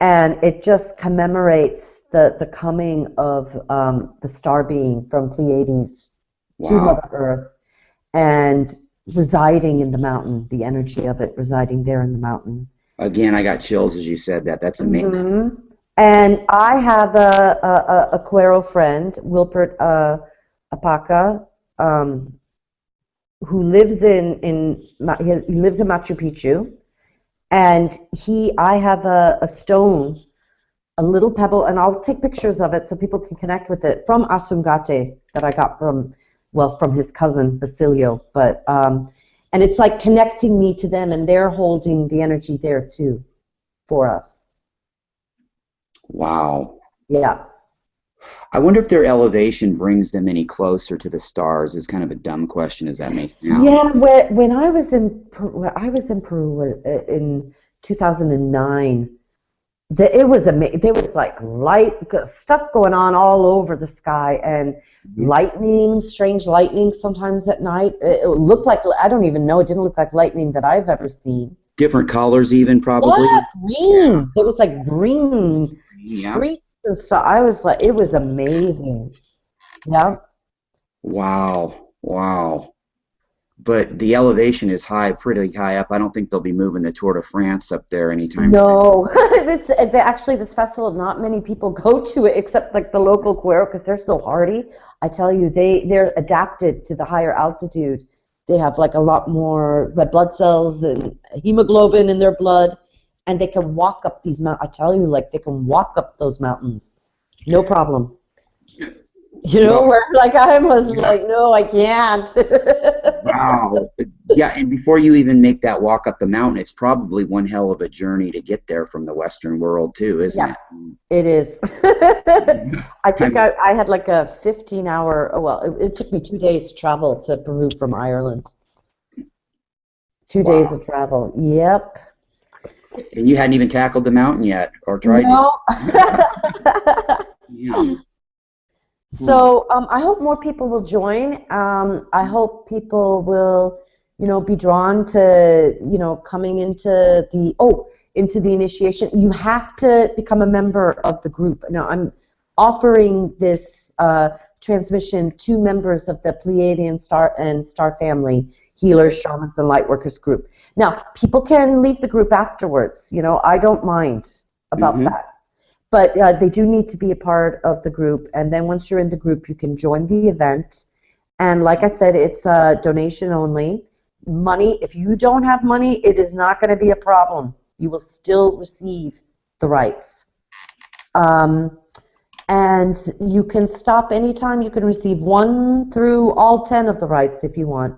B: and it just commemorates the coming of the star being from Pleiades to
A: Wow.
B: Mother Earth and residing in the mountain. The energy of it residing there in the mountain.
A: Again, I got chills as you said that. That's amazing.
B: Mm-hmm. And I have a Quero friend, Wilpert Apaca, who lives he lives in Machu Picchu, and I have a stone, a little pebble, and I'll take pictures of it so people can connect with it, from Asungate, that I got from his cousin Basilio, but and it's like connecting me to them, and they're holding the energy there too for us.
A: Wow.
B: Yeah.
A: I wonder if their elevation brings them any closer to the stars. Is kind of a dumb question as that may sound.
B: Yeah, when I was in Peru in 2009, there was like light stuff going on all over the sky, and lightning, strange lightning sometimes at night. It looked like, I don't even know, it didn't look like lightning that I've ever seen.
A: Different colors even, probably.
B: Yeah, green. It was like green
A: Yeah.
B: streaks and stuff. I was like, it was amazing. Yeah.
A: Wow. Wow. But the elevation is pretty high up. I don't think they'll be moving the Tour de France up there anytime soon.
B: No, actually, this festival, not many people go to it except like the local Quero, because they're so hardy. I tell you, they're adapted to the higher altitude. They have like a lot more red blood cells and hemoglobin in their blood, and they can walk up these mountains. I tell you, like, they can walk up those mountains, no problem. Where like I was like, no, I can't.
A: Wow. Yeah, and before you even make that walk up the mountain, it's probably one hell of a journey to get there from the Western world too, isn't it?
B: It is. I think I had like a 15-hour, well, it took me 2 days to travel to Peru from Ireland. 2 days of travel. Yep.
A: And you hadn't even tackled the mountain yet, or tried
B: No.
A: Yeah.
B: So I hope more people will join. I hope people will, be drawn to, coming into the initiation. You have to become a member of the group. Now, I'm offering this transmission to members of the Pleiadian Star Family, healers, shamans, and lightworkers group. Now, people can leave the group afterwards. I don't mind about that. But they do need to be a part of the group, and then once you're in the group, you can join the event. And like I said, it's donation only. Money, if you don't have money, it is not going to be a problem. You will still receive the rites. And you can stop anytime. You can receive 1 through all 10 of the rites if you want.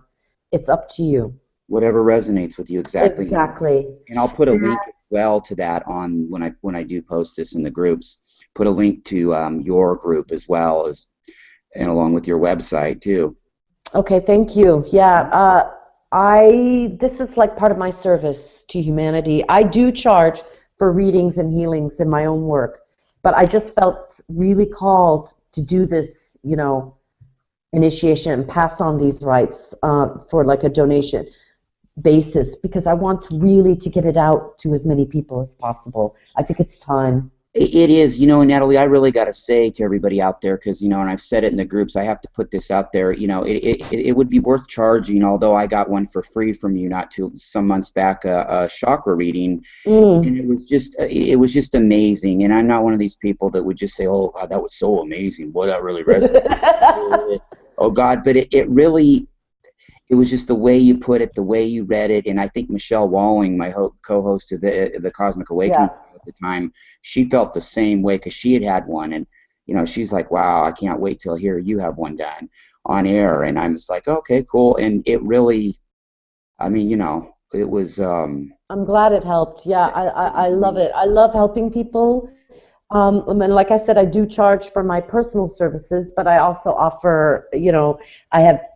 B: It's up to you.
A: Whatever resonates with you, exactly.
B: Exactly.
A: And I'll put a link as well to that on when I do post this in the groups. Put a link to your group as well as, and along with your website too.
B: Okay, thank you. Yeah, this is like part of my service to humanity. I do charge for readings and healings in my own work, but I just felt really called to do this, initiation and pass on these rights for like a donation basis, because I want really to get it out to as many people as possible. I think it's time.
A: It is, Natalie, I really got to say to everybody out there, because, and I've said it in the groups, I have to put this out there, it would be worth charging, although I got one for free from you some months back, a chakra reading, and it was just amazing, and I'm not one of these people that would just say, oh, God, that was so amazing, boy, that really resonated. Oh, God, but it really, it was just the way you put it, the way you read it, and I think Michelle Walling, my co-host of the Cosmic Awakening, at the time, she felt the same way because she had one, and she's like, wow, I can't wait till here you have one done on air, and I'm just like, okay, cool, and it really, I mean, it was. I'm
B: glad it helped. Yeah, I love it. I love helping people. And like I said, I do charge for my personal services, but I also offer, I have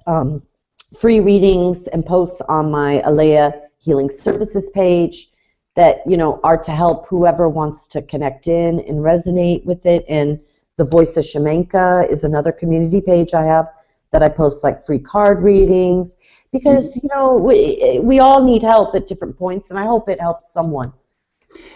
B: free readings and posts on my Alea Healing Services page that are to help whoever wants to connect in and resonate with it. And the Voice of Shamanka is another community page I have that I post like free card readings, because we all need help at different points, and I hope it helps someone.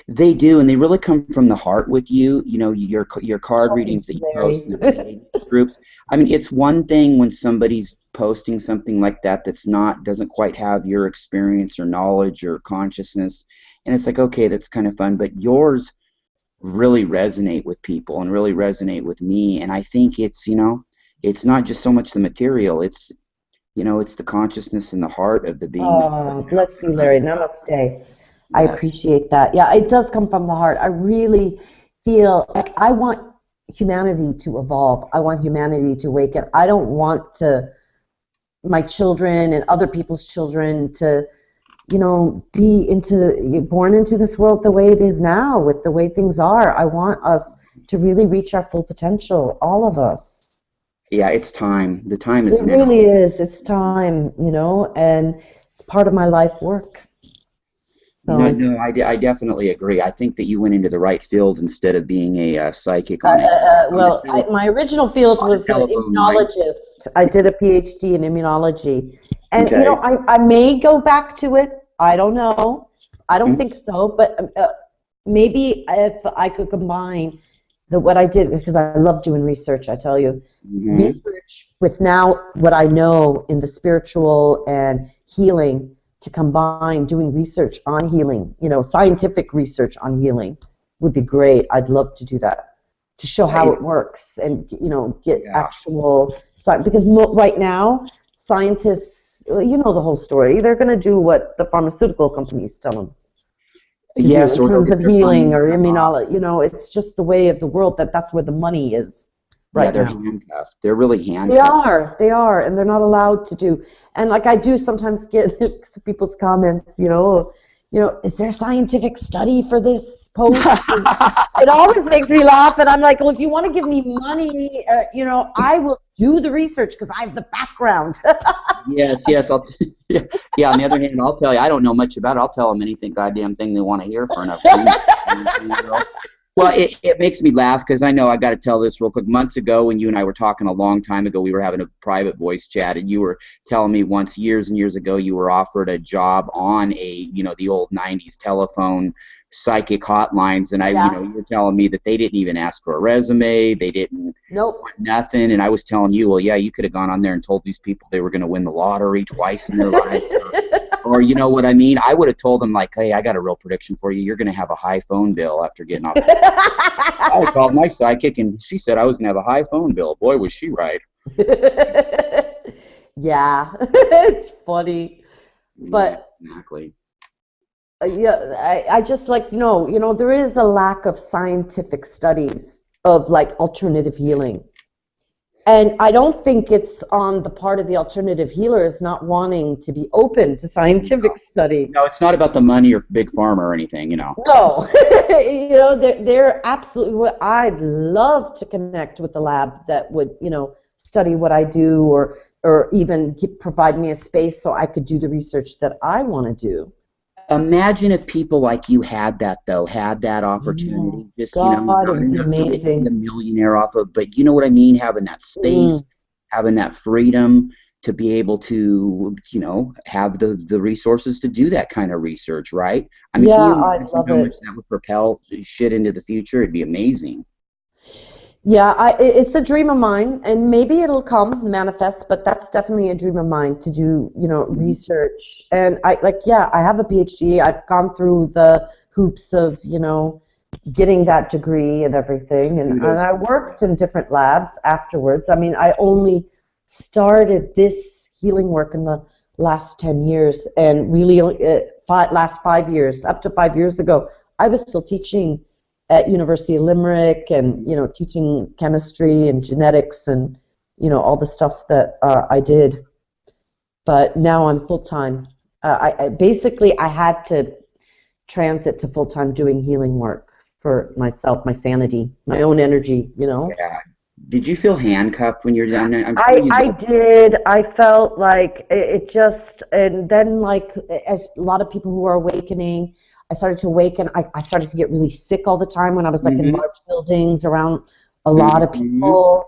A: They do, and they really come from the heart with you. Your card readings that you post in the groups. I mean, it's one thing when somebody's posting something like that doesn't quite have your experience or knowledge or consciousness, and it's like, okay, that's kind of fun, but yours really resonate with people and really resonate with me, and I think it's it's not just so much the material, it's it's the consciousness and the heart of the being.
B: Oh, bless you, Larry. Namaste. I appreciate that. Yeah, it does come from the heart. I really feel like I want humanity to evolve. I want humanity to awaken. I don't want my children and other people's children to, be born into this world the way it is now, with the way things are. I want us to really reach our full potential, all of us.
A: Yeah, it's time. The time is now.
B: It really is. It's time, and it's part of my life work. So,
A: no, I definitely agree. I think that you went into the right field instead of being a psychic.
B: My original field was an immunologist. I did a PhD in immunology. And, I may go back to it. I don't know. I don't think so. But maybe if I could combine what I did, because I love doing research, I tell you, research with now what I know in the spiritual and healing, to combine doing research on healing, scientific research on healing would be great. I'd love to do that, to show how it works and, get actual science. Because right now, scientists, the whole story, they're going to do what the pharmaceutical companies tell them.
A: Yes,
B: in terms of healing or immunology, it's just the way of the world that's where the money is. Right,
A: they're handcuffed. They're really handcuffed.
B: They are, and they're not allowed to do. And like I do sometimes get people's comments, is there scientific study for this post? It always makes me laugh, and I'm like, well, if you want to give me money, I will do the research because I have the background.
A: Yes. On the other hand, I'll tell you, I don't know much about it. I'll tell them anything, goddamn thing they want to hear for enough money. Well, it makes me laugh because I know I got to tell this real quick. Months ago, when you and I were talking a long time ago, we were having a private voice chat, and you were telling me once, years and years ago, you were offered a job on the old '90s telephone psychic hotlines, and you were telling me that they didn't even ask for a resume, they didn't want nothing, and I was telling you, well, yeah, you could have gone on there and told these people they were going to win the lottery twice in their life. Or you know what I mean? I would have told them, like, hey, I got a real prediction for you. You're going to have a high phone bill after getting off. I called my psychic, and she said I was going to have a high phone bill. Boy, was she right.
B: Yeah, it's funny. But
A: exactly.
B: I just like, there is a lack of scientific studies of, like, alternative healing. And I don't think it's on the part of the alternative healers not wanting to be open to scientific study.
A: No, it's not about the money or big pharma or anything, you know.
B: No, they're absolutely. What I'd love to connect with the lab that would, study what I do, or even provide me a space so I could do the research that I want to do.
A: Imagine if people like you had that, though, had that opportunity. Just,
B: God,
A: not
B: it would be
A: enough to make
B: amazing.
A: you a millionaire off of, but you know what I mean? Having that space, having that freedom to be able to, have the resources to do that kind of research, right? I mean, can you
B: I'd
A: imagine
B: love
A: how much
B: it.
A: that would propel shit into the future? It'd be amazing.
B: Yeah, it's a dream of mine, and maybe it'll come manifest, but that's definitely a dream of mine to do, research. And I have a PhD. I've gone through the hoops of, getting that degree and everything, and
A: Kudos.
B: I worked in different labs afterwards. I mean, I only started this healing work in the last 10 years, and really last 5 years, up to 5 years ago, I was still teaching at University of Limerick, and teaching chemistry and genetics, and all the stuff that I did. But now I'm full time. I basically I had to transit to full time doing healing work for myself, my sanity, my own energy.
A: Yeah. Did you feel handcuffed when you're done? I'm sure
B: I did. I felt like it just, and then like as a lot of people who are awakening, I started to awaken. I started to get really sick all the time when I was like in large buildings around a lot of people.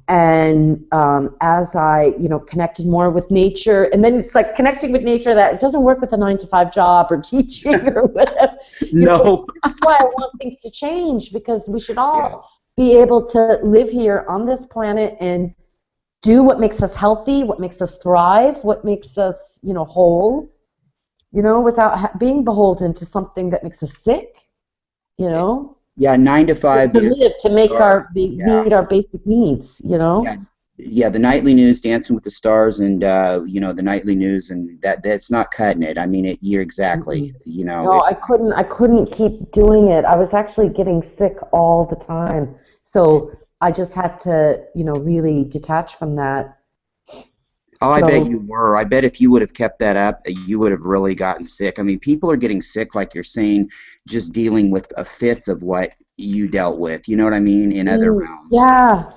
B: And as I, connected more with nature, and then it's like connecting with nature that it doesn't work with a 9-to-5 job or teaching or whatever.
A: No.
B: That's why I want things to change, because we should all be able to live here on this planet and do what makes us healthy, what makes us thrive, what makes us, whole. Without being beholden to something that makes us sick,
A: Yeah, 9 to 5.
B: to live, to make meet our basic needs,
A: Yeah, the nightly news, Dancing with the Stars, and the nightly news, and that's not cutting it. I mean, you're exactly,
B: No, I couldn't keep doing it. I was actually getting sick all the time, so I just had to, really detach from that.
A: Oh, I bet you were. I bet if you would have kept that up, you would have really gotten sick. I mean, people are getting sick, like you're saying, just dealing with a fifth of what you dealt with. You know what I mean? In other realms.
B: Yeah.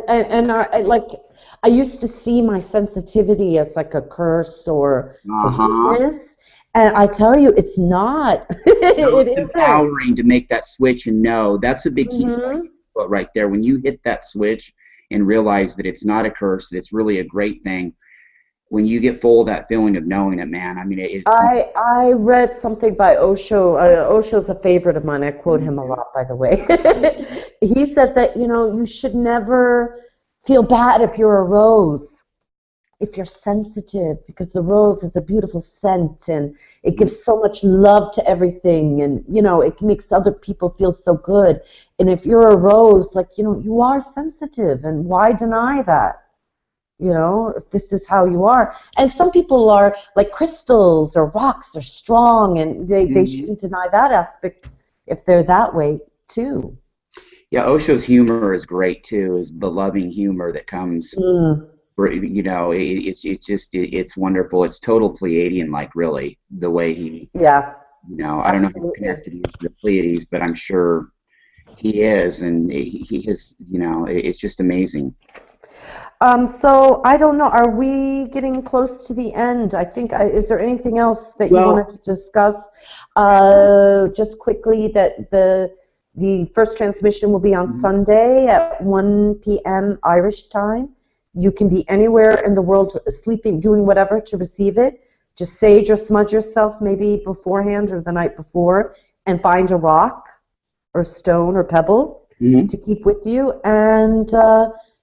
B: And I used to see my sensitivity as like a curse or a weakness, and I tell you, it's not.
A: No, it's empowering to make that switch and know. That's a big key point right there. When you hit that switch and realize that it's not a curse, that it's really a great thing. When you get full of that feeling of knowing it, man, I mean,
B: I read something by Osho. Osho's a favorite of mine. I quote him a lot, by the way. He said that, you should never feel bad if you're a rose, if you're sensitive, because the rose is a beautiful scent, and it gives so much love to everything, and, it makes other people feel so good. And if you're a rose, like, you are sensitive, and why deny that? If this is how you are. And some people are like crystals or rocks, they're strong, and they shouldn't deny that aspect if they're that way too.
A: Yeah, Osho's humor is great too, is the loving humor that comes, it's wonderful. It's total Pleiadian, like, really, the way he, I don't know how connected to the Pleiades, but I'm sure he is, and he is, it's just amazing.
B: So I don't know. Are we getting close to the end? I think. Is there anything else that you wanted to discuss? Just quickly, that the first transmission will be on Sunday at 1 p.m. Irish time. You can be anywhere in the world, sleeping, doing whatever to receive it. Just sage or smudge yourself maybe beforehand or the night before, and find a rock or stone or pebble to keep with you, and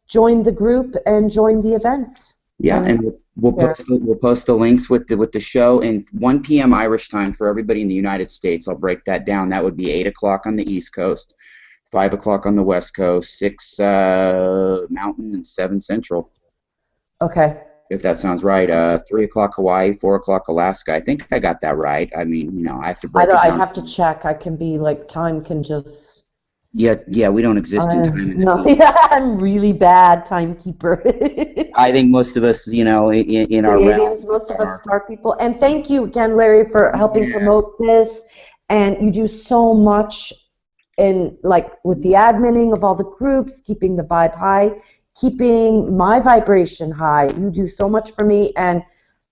B: join the group and join the event.
A: Yeah, and we'll post the links with the show, and 1 p.m. Irish time for everybody in the United States. I'll break that down. That would be 8 o'clock on the East Coast, 5 o'clock on the West Coast, 6 Mountain, and 7 Central.
B: Okay.
A: If that sounds right. 3 o'clock Hawaii, 4 o'clock Alaska. I think I got that right. I mean, I have to break it down.
B: I have to check. I can be like, time can just
A: Yeah, we don't exist in time and
B: No,
A: space.
B: yeah, I'm really bad timekeeper.
A: I think most of us, in our
B: Pleiadians,
A: realms
B: most of us
A: are.
B: star people. And thank you again, Larry, for helping
A: Yes.
B: promote this. And you do so much in like with the adminning of all the groups, keeping the vibe high, keeping my vibration high. You do so much for me, and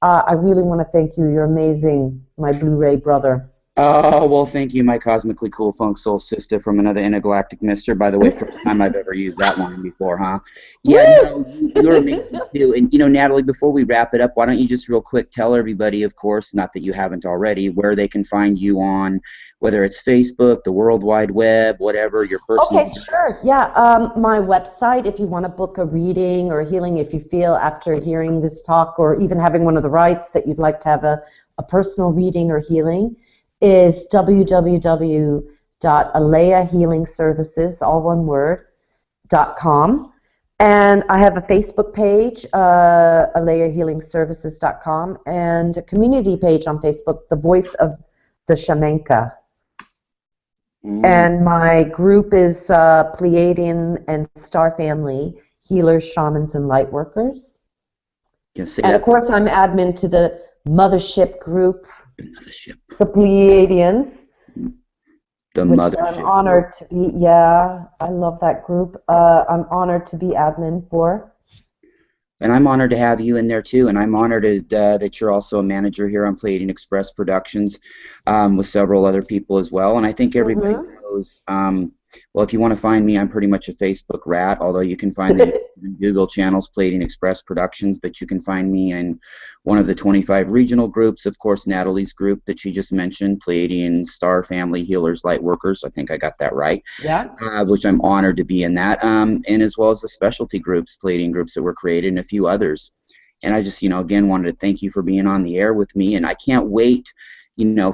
B: I really want to thank you. You're amazing, my Blu-ray brother.
A: Oh, well, thank you, my cosmically cool funk soul sister from another intergalactic mister. By the way, first time I've ever used that line before, huh? Yeah, no,
B: Woo!
A: you're amazing too. And, Natalie, before we wrap it up, why don't you just real quick tell everybody, of course, not that you haven't already, where they can find you on, whether it's Facebook, the World Wide Web, whatever, your personal.
B: Okay, sure. Yeah, my website, if you want to book a reading or healing, if you feel after hearing this talk or even having one of the rites that you'd like to have a personal reading or healing, is www.aleahealingservices, all one word, .com. And I have a Facebook page, aleahealingservices.com, and a community page on Facebook, The Voice of the Shamenka. And my group is Pleiadian and Star Family Healers, Shamans, and Lightworkers. And of course, I'm admin to the Mothership group, the Pleiadians.
A: The
B: which
A: Mothership.
B: I'm honored to be. Yeah, I love that group. I'm honored to be admin for.
A: And I'm honored to have you in there too, and I'm honored that you're also a manager here on Pleiadian Express Productions with several other people as well. And I think everybody knows, well, if you want to find me, I'm pretty much a Facebook rat, although you can find the Google channels, Pleiadian Express Productions, but you can find me in one of the 25 regional groups, of course, Natalie's group that she just mentioned, Pleiadian Star Family Healers Lightworkers. I think I got that right.
B: Yeah.
A: Which I'm honored to be in that, and as well as the specialty groups, Pleiadian groups that were created, and a few others. And I just, again, wanted to thank you for being on the air with me, and I can't wait,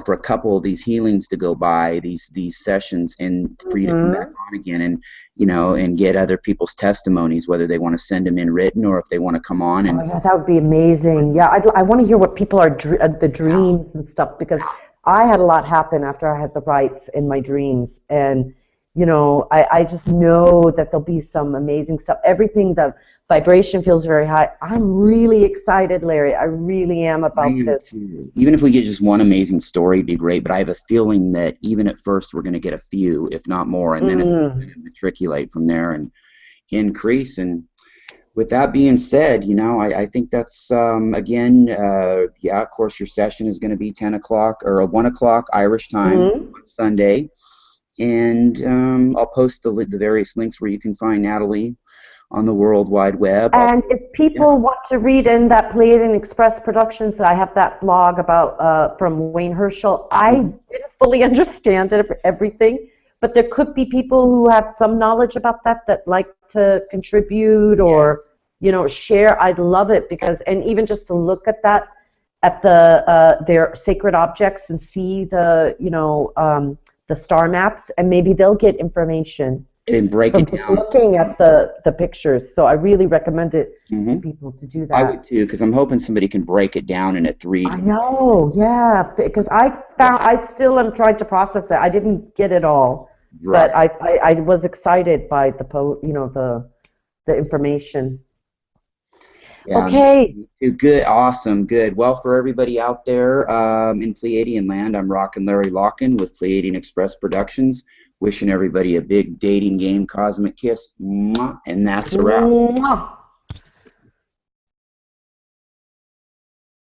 A: for a couple of these healings to go by, these sessions, and for you to come back on again, and and get other people's testimonies, whether they want to send them in written or if they want to come on. And
B: yeah, that would be amazing. Yeah, I want to hear what people are the dreams and stuff, because I had a lot happen after I had the rites in my dreams, and I just know that there'll be some amazing stuff. Everything, the vibration feels very high. I'm really excited, Larry. I really am about this.
A: Even if we get just one amazing story, it'd be great. But I have a feeling that even at first we're going to get a few, if not more, and then it's going to matriculate from there and increase. And with that being said, I think that's, again, yeah, of course, your session is going to be 10 o'clock or 1 o'clock Irish time on Sunday. And I'll post the various links where you can find Natalie on the World Wide Web.
B: And if people want to read in that Pleiadian Express Productions, I have that blog about from Wayne Herschel. I didn't fully understand everything, but there could be people who have some knowledge about that like to contribute or share. I'd love it, because even just to look at that, at their sacred objects and see the star maps, and maybe they'll get information
A: and break it down.
B: Looking at the pictures. So I really recommend it to people to do that.
A: I would too, because I'm hoping somebody can break it down in a 3D.
B: I know, yeah, because I still am trying to process it. I didn't get it all, but I was excited by the information.
A: Yeah,
B: okay.
A: Good, awesome, good. Well, for everybody out there in Pleiadian land, I'm Rocken Larry Locken with Pleiadian Express Productions, wishing everybody a big dating game cosmic kiss, and that's a wrap.